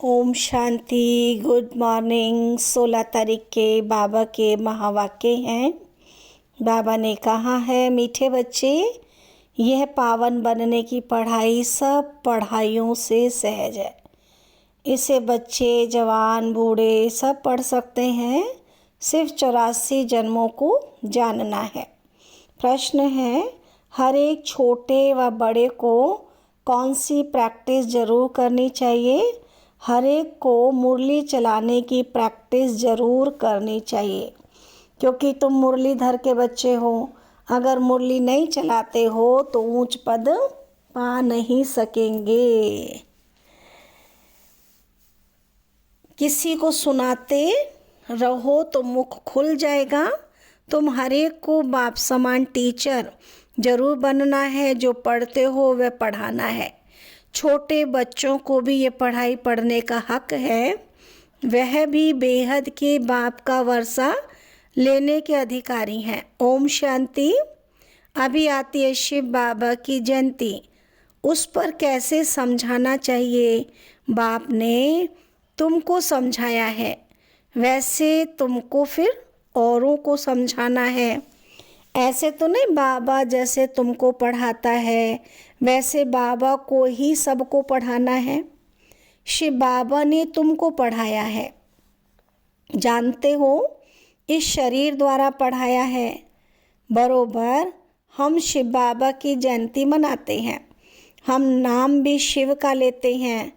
Om Shanti. Good morning. 16 तारीख के बाबा के महावाक्य हैं। बाबा ने कहा है, मीठे बच्चे, यह पावन बनने की पढ़ाई सब पढ़ाइयों से सहज है। इसे बच्चे, जवान, बूढ़े सब पढ़ सकते हैं। सिर्फ 84 जन्मों को जानना है। प्रश्न है, हर एक छोटे व बड़े को कौन सी प्रैक्टिस ज़रूर करनी चाहिए? हर एक को मुरली चलाने की प्रैक्टिस ज़रूर करनी चाहिए, क्योंकि तुम मुरलीधर के बच्चे हो। अगर मुरली नहीं चलाते हो तो ऊंच पद पा नहीं सकेंगे। किसी को सुनाते रहो तो मुख खुल जाएगा। तुम हर एक को बाप समान टीचर ज़रूर बनना है। जो पढ़ते हो वह पढ़ाना है। छोटे बच्चों को भी ये पढ़ाई पढ़ने का हक है। वह भी बेहद के बाप का वर्षा लेने के अधिकारी हैं। ओम शांति। अभी आती है शिव बाबा की जयंती। उस पर कैसे समझाना चाहिए? बाप ने तुमको समझाया है, वैसे तुमको फिर औरों को समझाना है। ऐसे तो नहीं बाबा जैसे तुमको पढ़ाता है वैसे बाबा को ही सबको पढ़ाना है। शिव बाबा ने तुमको पढ़ाया है, जानते हो, इस शरीर द्वारा पढ़ाया है। बरोबर हम शिव बाबा की जयंती मनाते हैं। हम नाम भी शिव का लेते हैं।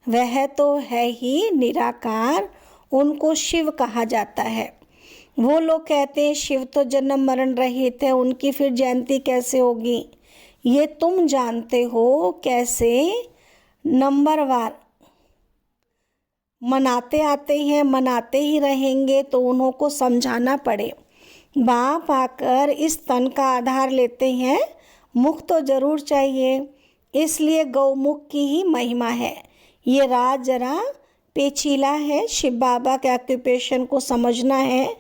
वह तो है ही निराकार, उनको शिव कहा जाता है। वो लोग कहते हैं शिव तो जन्म मरण रहित है, उनकी फिर जयंती कैसे होगी? ये तुम जानते हो कैसे नंबरवार मनाते आते हैं, मनाते ही रहेंगे, तो उन्हों को समझाना पड़े। बाप आकर इस तन का आधार लेते हैं, मुख तो ज़रूर चाहिए, इसलिए गौमुख की ही महिमा है। ये राज जरा पेचीला है। शिव बाबा के ऑक्यूपेशन को समझना है।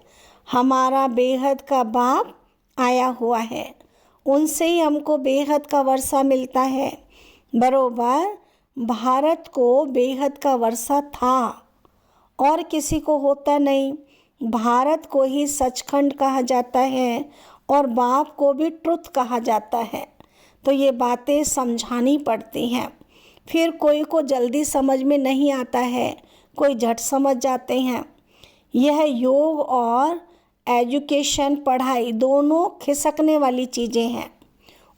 हमारा बेहद का बाप आया हुआ है, उनसे ही हमको बेहद का वर्षा मिलता है। बरोबर भारत को बेहद का वर्षा था और किसी को होता नहीं। भारत को ही सचखंड कहा जाता है और बाप को भी ट्रुथ कहा जाता है। तो ये बातें समझानी पड़ती हैं। फिर कोई को जल्दी समझ में नहीं आता है, कोई झट समझ जाते हैं। यह योग और एजुकेशन पढ़ाई दोनों खिसकने वाली चीज़ें हैं।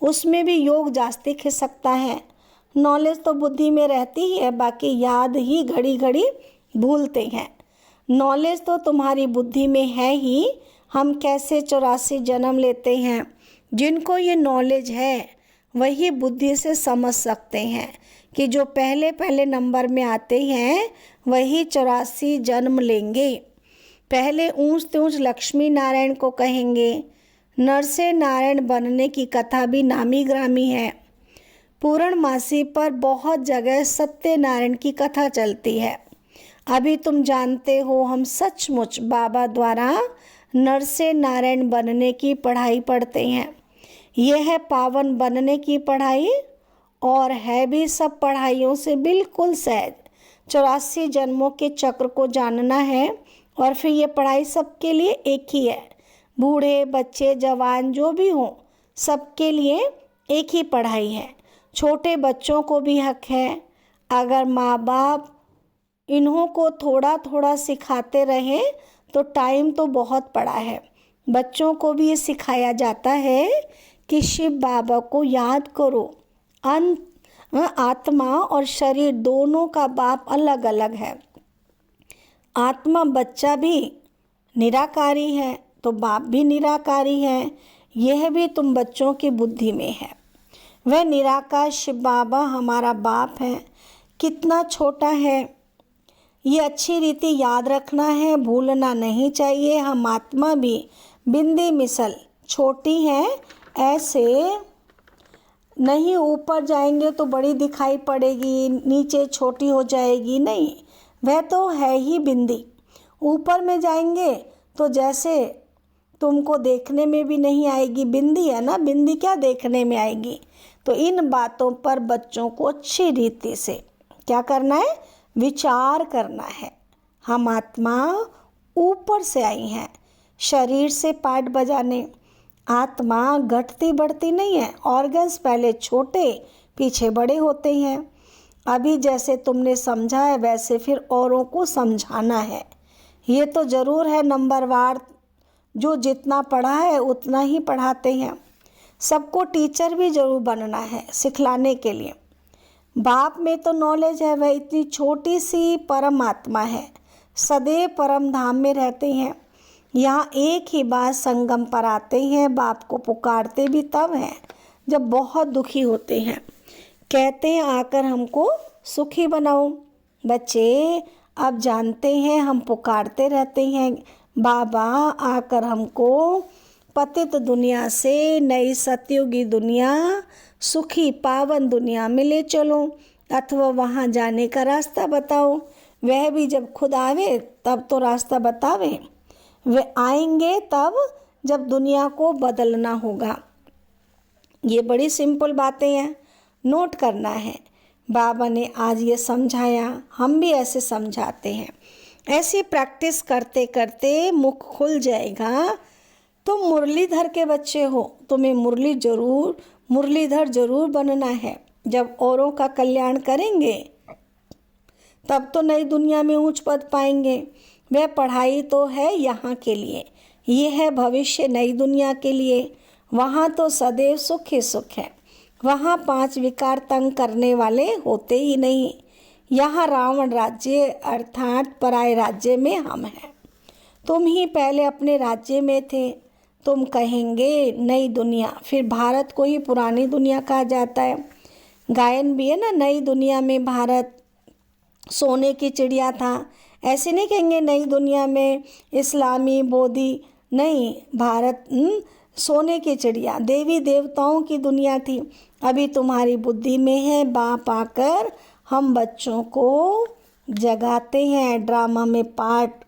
उसमें भी योग जास्ती खिसकता है। नॉलेज तो बुद्धि में रहती ही है, बाकी याद ही घड़ी घड़ी भूलते हैं। नॉलेज तो तुम्हारी बुद्धि में है ही। हम कैसे 84 जन्म लेते हैं, जिनको ये नॉलेज है वही बुद्धि से समझ सकते हैं कि जो पहले पहले नंबर में आते हैं वही 84 जन्म लेंगे। पहले ऊंच ऊंच लक्ष्मी नारायण को कहेंगे। नर से नारायण बनने की कथा भी नामी ग्रामी है। पूर्णमासी पर बहुत जगह सत्यनारायण की कथा चलती है। अभी तुम जानते हो, हम सचमुच बाबा द्वारा नर से नारायण बनने की पढ़ाई पढ़ते हैं। यह है पावन बनने की पढ़ाई और है भी सब पढ़ाइयों से बिल्कुल सहज। 84 जन्मों के चक्र को जानना है और फिर ये पढ़ाई सबके लिए एक ही है। बूढ़े, बच्चे, जवान जो भी हों, सबके लिए एक ही पढ़ाई है। छोटे बच्चों को भी हक है। अगर माँ बाप इन्हों को थोड़ा थोड़ा सिखाते रहें तो टाइम तो बहुत पड़ा है। बच्चों को भी ये सिखाया जाता है कि शिव बाबा को याद करो। आत्मा और शरीर दोनों का बाप अलग अलग है। आत्मा बच्चा भी निराकारी है तो बाप भी निराकारी है। यह भी तुम बच्चों की बुद्धि में है। वह निराकार शिव बाबा हमारा बाप है। कितना छोटा है, ये अच्छी रीति याद रखना है, भूलना नहीं चाहिए। हम आत्मा भी बिंदी मिसल छोटी हैं, ऐसे नहीं ऊपर जाएंगे तो बड़ी दिखाई पड़ेगी, नीचे छोटी हो जाएगी, नहीं, वह तो है ही बिंदी। ऊपर में जाएंगे तो जैसे तुमको देखने में भी नहीं आएगी, बिंदी है ना, बिंदी क्या देखने में आएगी। तो इन बातों पर बच्चों को अच्छी रीति से क्या करना है, विचार करना है। हम आत्मा ऊपर से आई हैं, शरीर से पाठ बजाने। आत्मा घटती बढ़ती नहीं है। ऑर्गन्स पहले छोटे पीछे बड़े होते हैं। अभी जैसे तुमने समझा है वैसे फिर औरों को समझाना है। ये तो ज़रूर है नंबरवार, जो जितना पढ़ा है उतना ही पढ़ाते हैं। सबको टीचर भी ज़रूर बनना है सिखलाने के लिए। बाप में तो नॉलेज है, वह इतनी छोटी सी परमात्मा है, सदैव परम धाम में रहते हैं। यहाँ एक ही बार संगम पर आते हैं। बाप को पुकारते भी तब हैं जब बहुत दुखी होते हैं। कहते हैं आकर हमको सुखी बनाओ। बच्चे अब जानते हैं हम पुकारते रहते हैं, बाबा आकर हमको पतित दुनिया से नई सतयुगी दुनिया, सुखी पावन दुनिया में ले चलो, अथवा वहाँ जाने का रास्ता बताओ। वह भी जब खुद आवे तब तो रास्ता बतावे। वे आएंगे तब जब दुनिया को बदलना होगा। ये बड़ी सिंपल बातें हैं, नोट करना है। बाबा ने आज ये समझाया, हम भी ऐसे समझाते हैं। ऐसी प्रैक्टिस करते करते मुख खुल जाएगा। तुम मुरलीधर के बच्चे हो, तुम्हें मुरलीधर जरूर बनना है। जब औरों का कल्याण करेंगे तब तो नई दुनिया में ऊंच पद पाएंगे। वह पढ़ाई तो है यहाँ के लिए, ये है भविष्य नई दुनिया के लिए। वहाँ तो सदैव सुख ही सुख है। वहाँ 5 विकार तंग करने वाले होते ही नहीं। यहाँ रावण राज्य अर्थात पराये राज्य में हम हैं। तुम ही पहले अपने राज्य में थे। तुम कहेंगे नई दुनिया, फिर भारत को ही पुरानी दुनिया कहा जाता है। गायन भी है ना, नई दुनिया में भारत सोने की चिड़िया था। ऐसे नहीं कहेंगे नई दुनिया में इस्लामी बोधी, नहीं, भारत सोने की चिड़िया देवी देवताओं की दुनिया थी। अभी तुम्हारी बुद्धि में है। बाप आकर हम बच्चों को जगाते हैं। ड्रामा में पार्ट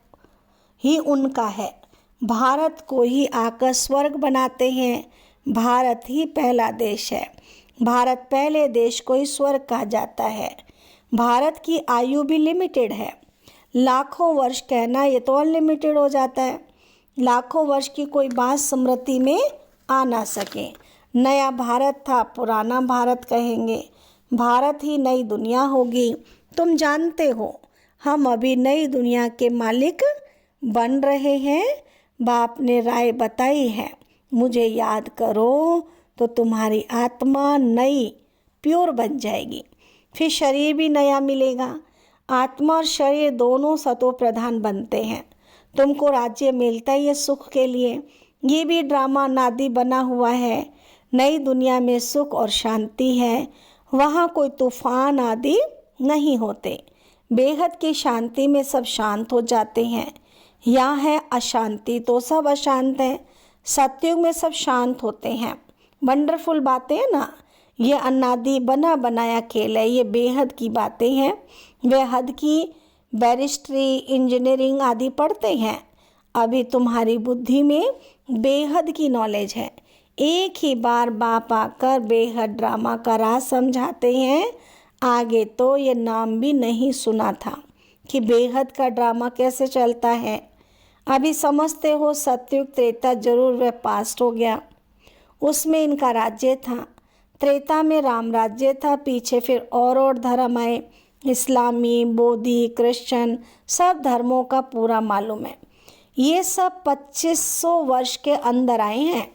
ही उनका है। भारत को ही आकर स्वर्ग बनाते हैं। भारत ही पहला देश है। भारत पहले देश को ही स्वर्ग कहा जाता है। भारत की आयु भी लिमिटेड है। लाखों वर्ष कहना ये तो अनलिमिटेड हो जाता है। लाखों वर्ष की कोई बात स्मृति में आ ना सके। नया भारत था, पुराना भारत कहेंगे। भारत ही नई दुनिया होगी। तुम जानते हो हम अभी नई दुनिया के मालिक बन रहे हैं। बाप ने राय बताई है, मुझे याद करो तो तुम्हारी आत्मा नई प्योर बन जाएगी। फिर शरीर भी नया मिलेगा। आत्मा और शरीर दोनों सतो प्रधान बनते हैं। तुमको राज्य मिलता ही है सुख के लिए। ये भी ड्रामा नादी बना हुआ है। नई दुनिया में सुख और शांति है। वहाँ कोई तूफान आदि नहीं होते। बेहद की शांति में सब शांत हो जाते हैं। यहाँ है अशांति तो सब अशांत हैं। सतयुग में सब शांत होते हैं। वंडरफुल बातें हैं ना। ये अनादि बना बनाया खेल है। ये बेहद की बातें हैं। वे हद की बैरिस्ट्री इंजीनियरिंग आदि पढ़ते हैं। अभी तुम्हारी बुद्धि में बेहद की नॉलेज है। एक ही बार बाप आकर बेहद ड्रामा का राज समझाते हैं। आगे तो ये नाम भी नहीं सुना था कि बेहद का ड्रामा कैसे चलता है। अभी समझते हो सतयुग त्रेता जरूर वह पास्ट हो गया। उसमें इनका राज्य था। त्रेता में राम राज्य था। पीछे फिर और धर्म आए, इस्लामी, बोधी, क्रिश्चियन, सब धर्मों का पूरा मालूम है। ये सब 2500 वर्ष के अंदर आए हैं।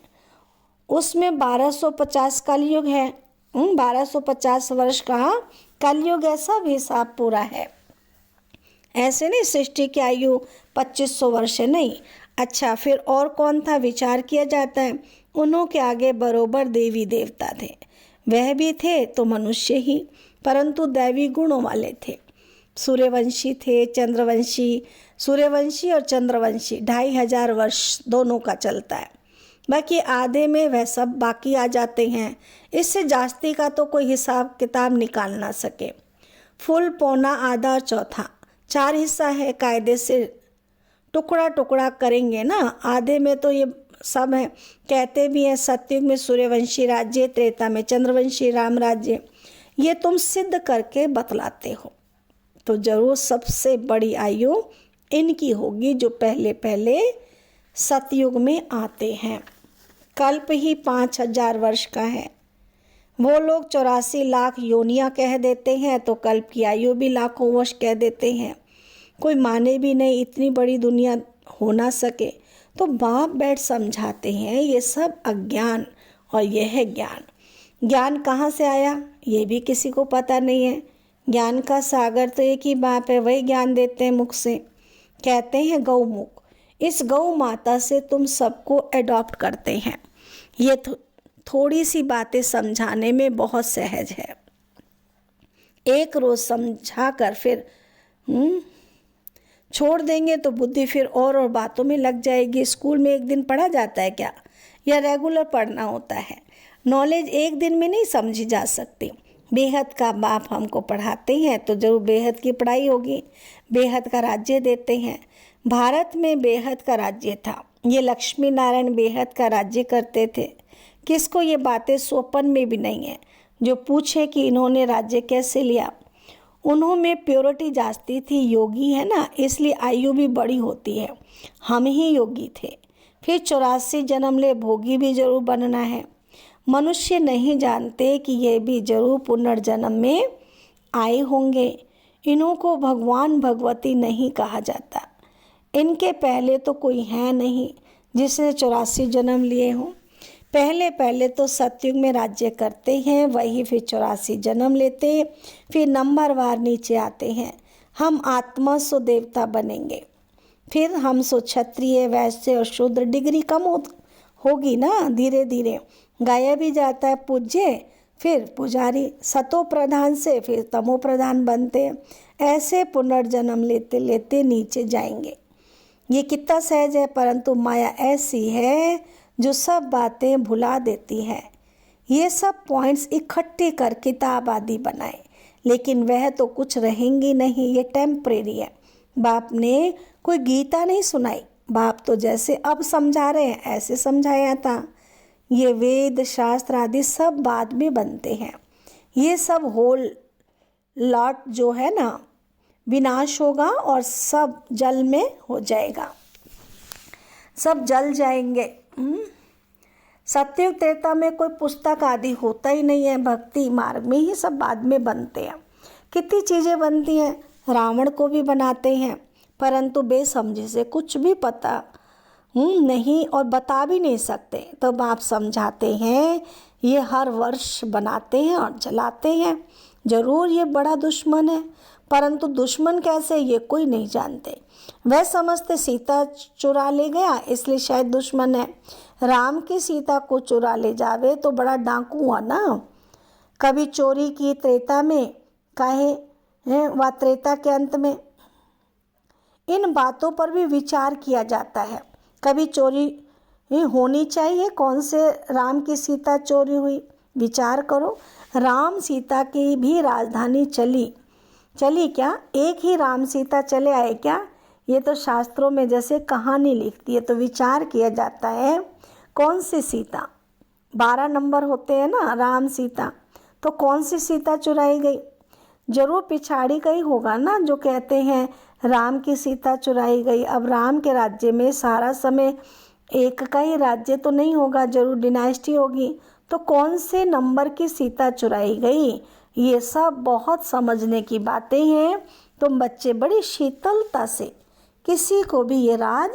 उसमें 1250 कलयुग है। 1250 वर्ष का कलयुग है। सब हिसाब पूरा है। ऐसे नहीं सृष्टि की आयु 2500 वर्ष है, नहीं। अच्छा, फिर और कौन था विचार किया जाता है। उन्हों के आगे बरोबर देवी देवता थे। वह भी थे तो मनुष्य ही, परंतु दैवी गुणों वाले थे। सूर्यवंशी थे, चंद्रवंशी। सूर्यवंशी और चंद्रवंशी 2500 वर्ष दोनों का चलता है। बाकी आधे में वह सब बाकी आ जाते हैं। इससे जास्ती का तो कोई हिसाब किताब निकाल ना सके। फुल, पौना, आधा और चौथा 4 हिस्सा है। कायदे से टुकड़ा टुकड़ा करेंगे ना। आधे में तो ये सब है। कहते भी हैं सतयुग में सूर्यवंशी राज्य, त्रेता में चंद्रवंशी राम राज्य। ये तुम सिद्ध करके बतलाते हो। तो ज़रूर सबसे बड़ी आयु इनकी होगी जो पहले पहले सतयुग में आते हैं। कल्प ही 5000 वर्ष का है। वो लोग 84 लाख योनियाँ कह देते हैं, तो कल्प की आयु भी लाखों वर्ष कह देते हैं। कोई माने भी नहीं इतनी बड़ी दुनिया हो ना सके, तो बाप बैठ समझाते हैं ये सब अज्ञान और यह है ज्ञान। ज्ञान कहाँ से आया ये भी किसी को पता नहीं है। ज्ञान का सागर तो एक ही बाप है, वही ज्ञान देते हैं मुख से। कहते हैं गौमुख, इस गौ माता से तुम सबको अडॉप्ट करते हैं। ये थोड़ी सी बातें समझाने में बहुत सहज है। एक रोज़ समझा कर फिर छोड़ देंगे तो बुद्धि फिर और बातों में लग जाएगी। स्कूल में एक दिन पढ़ा जाता है क्या, या रेगुलर पढ़ना होता है? नॉलेज एक दिन में नहीं समझी जा सकती। बेहद का बाप हमको पढ़ाते हैं तो जरूर बेहद की पढ़ाई होगी। बेहद का राज्य देते हैं। भारत में बेहद का राज्य था। ये लक्ष्मी नारायण बेहद का राज्य करते थे। किसको ये बातें स्वप्न में भी नहीं है जो पूछे कि इन्होंने राज्य कैसे लिया। उन्होंने प्योरिटी जांचती थी। योगी है ना, इसलिए आयु भी बड़ी होती है। हम ही योगी थे। फिर 84 जन्म ले भोगी भी जरूर बनना है। मनुष्य नहीं जानते कि ये भी जरूर पुनर्जन्म में आए होंगे। इन्हों को भगवान भगवती नहीं कहा जाता। इनके पहले तो कोई है नहीं जिसने 84 जन्म लिए हों। पहले पहले तो सतयुग में राज्य करते हैं, वही फिर 84 जन्म लेते हैं, फिर नंबरवार नीचे आते हैं। हम आत्मा सो देवता बनेंगे, फिर हम सो क्षत्रिय वैश्य और शूद्र। डिग्री कम होगी ना, धीरे धीरे गाया भी जाता है पूज्य, फिर पुजारी। सतो प्रधान से फिर तमो प्रधान बनते हैं। ऐसे पुनर्जन्म लेते लेते नीचे जाएंगे। ये कितना सहज है, परंतु माया ऐसी है जो सब बातें भुला देती है। ये सब पॉइंट्स इकट्ठे कर किताब आदि बनाए, लेकिन वह तो कुछ रहेंगी नहीं। ये टेम्परेरी है। बाप ने कोई गीता नहीं सुनाई। बाप तो जैसे अब समझा रहे हैं ऐसे समझाया था। ये वेद शास्त्र आदि सब बाद में बनते हैं। ये सब होल लॉट जो है ना विनाश होगा और सब जल में हो जाएगा, सब जल जाएंगे। सतयुग त्रेता में कोई पुस्तक आदि होता ही नहीं है। भक्ति मार्ग में ही सब बाद में बनते हैं। कितनी चीज़ें बनती हैं। रावण को भी बनाते हैं, परंतु बेसमझी से कुछ भी पता नहीं और बता भी नहीं सकते। तो बाप समझाते हैं ये हर वर्ष बनाते हैं और जलाते हैं। जरूर ये बड़ा दुश्मन है, परंतु दुश्मन कैसे ये कोई नहीं जानते। वह समझते सीता चुरा ले गया इसलिए शायद दुश्मन है। राम की सीता को चुरा ले जावे तो बड़ा डाकू हुआ ना। कभी चोरी की त्रेता में, काहे व त्रेता के अंत में। इन बातों पर भी विचार किया जाता है। कभी चोरी होनी चाहिए, कौन से राम की सीता चोरी हुई, विचार करो। राम सीता की भी राजधानी चली क्या? एक ही राम सीता चले आए क्या? ये तो शास्त्रों में जैसे कहानी लिखती है। तो विचार किया जाता है कौन सी सीता, 12 नंबर होते हैं ना राम सीता, तो कौन सी सीता चुराई गई? जरूर पिछाड़ी का ही होगा ना जो कहते हैं राम की सीता चुराई गई। अब राम के राज्य में सारा समय एक का ही राज्य तो नहीं होगा, जरूर डिनाइस्टी होगी। तो कौन से नंबर की सीता चुराई गई? ये सब बहुत समझने की बातें हैं। तुम बच्चे बड़ी शीतलता से किसी को भी ये राज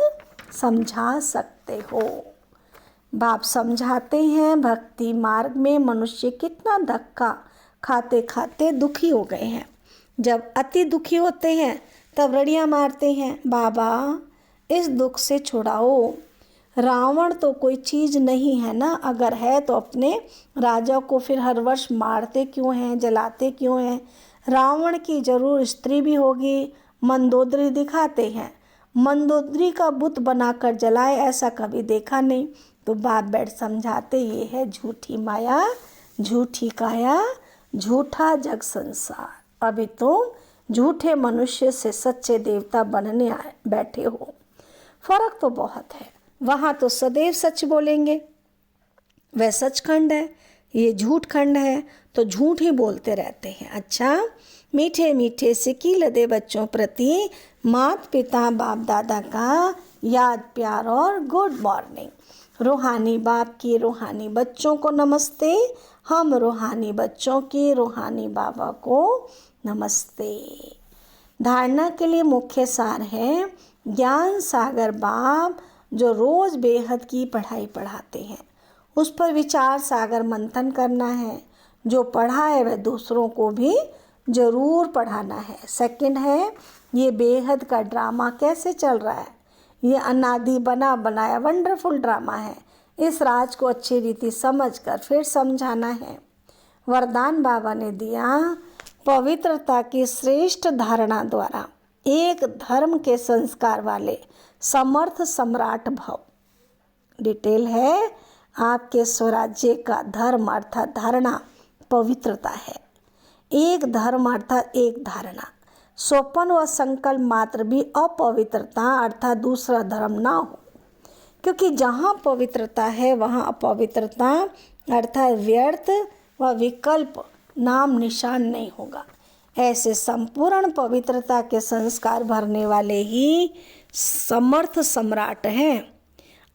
समझा सकते हो। बाप समझाते हैं भक्ति मार्ग में मनुष्य कितना धक्का खाते खाते दुखी हो गए हैं। जब अति दुखी होते हैं तब रड़ियाँ मारते हैं, बाबा इस दुख से छुड़ाओ। रावण तो कोई चीज़ नहीं है ना, अगर है तो अपने राजा को फिर हर वर्ष मारते क्यों हैं, जलाते क्यों हैं? रावण की जरूर स्त्री भी होगी। मंदोदरी दिखाते हैं, मंदोदरी का बुत बनाकर जलाए, ऐसा कभी देखा नहीं। तो बाप बैठ समझाते ये है झूठी माया, झूठी काया, झूठा जग संसार। अभी तुम झूठे मनुष्य से सच्चे देवता बनने बैठे हो। फर्क तो बहुत है। वहाँ तो सदैव सच बोलेंगे, वह सचखंड है, ये झूठ खंड है, तो झूठ ही बोलते रहते हैं। अच्छा, मीठे मीठे सिक्के दे बच्चों प्रति माता पिता बाप दादा का याद प्यार और गुड मॉर्निंग। रूहानी बाप की रूहानी बच्चों को नमस्ते। हम रूहानी बच्चों की रूहानी बाबा को नमस्ते। धारणा के लिए मुख्य सार है ज्ञान सागर बाप जो रोज़ बेहद की पढ़ाई पढ़ाते हैं, उस पर विचार सागर मंथन करना है। जो पढ़ा है वह दूसरों को भी ज़रूर पढ़ाना है। सेकंड है ये बेहद का ड्रामा कैसे चल रहा है। ये अनादि बना बनाया वंडरफुल ड्रामा है। इस राज को अच्छी रीति समझकर फिर समझाना है। वरदान बाबा ने दिया पवित्रता की श्रेष्ठ धारणा द्वारा एक धर्म के संस्कार वाले समर्थ सम्राट भव। डिटेल है आपके स्वराज्य का धर्म अर्थात धारणा पवित्रता है। एक धर्म अर्थात एक धारणा। स्वप्न व संकल्प मात्र भी अपवित्रता अर्थात दूसरा धर्म ना हो, क्योंकि जहाँ पवित्रता है वहाँ अपवित्रता अर्थात व्यर्थ व विकल्प नाम निशान नहीं होगा। ऐसे संपूर्ण पवित्रता के संस्कार भरने वाले ही समर्थ सम्राट हैं।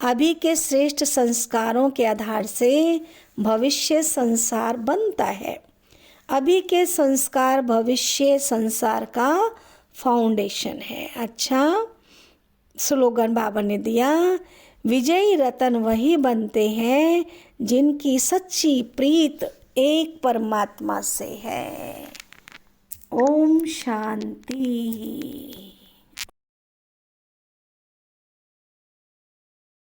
अभी के श्रेष्ठ संस्कारों के आधार से भविष्य संसार बनता है। अभी के संस्कार भविष्य संसार का फाउंडेशन है। अच्छा, स्लोगन बाबा ने दिया विजयी रतन वही बनते हैं जिनकी सच्ची प्रीत एक परमात्मा से है। ओम शांति।